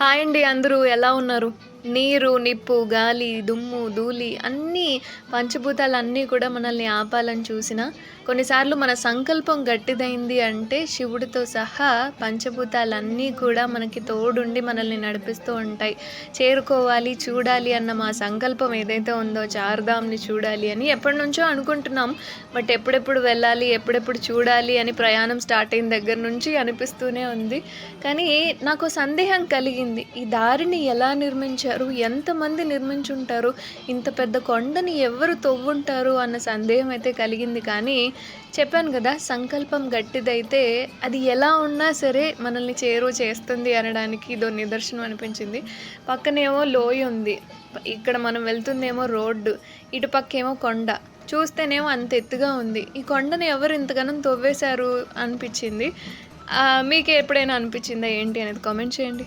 Hi అండి అందరూ ఎలా ఉన్నారు? నీరు, నిప్పు, గాలి, దుమ్ము, ధూళి అన్నీ పంచభూతాలన్నీ కూడా మనల్ని ఆపాలని చూసినా, కొన్నిసార్లు మన సంకల్పం గట్టిదైంది అంటే శివుడితో సహా పంచభూతాలన్నీ కూడా మనకి తోడుండి మనల్ని నడిపిస్తూ ఉంటాయి. చేరుకోవాలి, చూడాలి అన్న మా సంకల్పం ఏదైతే ఉందో చార్ధామ్‌ని చూడాలి అని ఎప్పటినుంచో అనుకుంటున్నాం. బట్ ఎప్పుడెప్పుడు వెళ్ళాలి, ఎప్పుడెప్పుడు చూడాలి అని ప్రయాణం స్టార్ట్ అయిన దగ్గర నుంచి అనిపిస్తూనే ఉంది. కానీ నాకో సందేహం కలిగింది. ఈ దారిని ఎలా నిర్మించారు? ఎంతమంది నిర్మించుంటారు? ఇంత పెద్ద కొండని ఎవరు తవ్వుంటారు? అన్న సందేహం అయితే కలిగింది. కానీ చెప్పాను గదా! సంకల్పం గట్టిదైతే అది ఎలా ఉన్నా సరే మనల్ని చేరువ చేస్తుంది అనడానికి ఇదో నిదర్శనం అనిపించింది. పక్కనేమో లోయుంది. ఇక్కడ మనం వెళ్తుందేమో రోడ్డు. ఇటు పక్కేమో కొండ. చూస్తేనేమో అంత ఎత్తుగా ఉంది. ఈ కొండని ఎవరు ఇంతగనం తవ్వేశారు అనిపిచ్చింది. మీకెప్పుడైనా అనిపిచ్చిందా ఏంటి అనేది కామెంట్ చేయండి.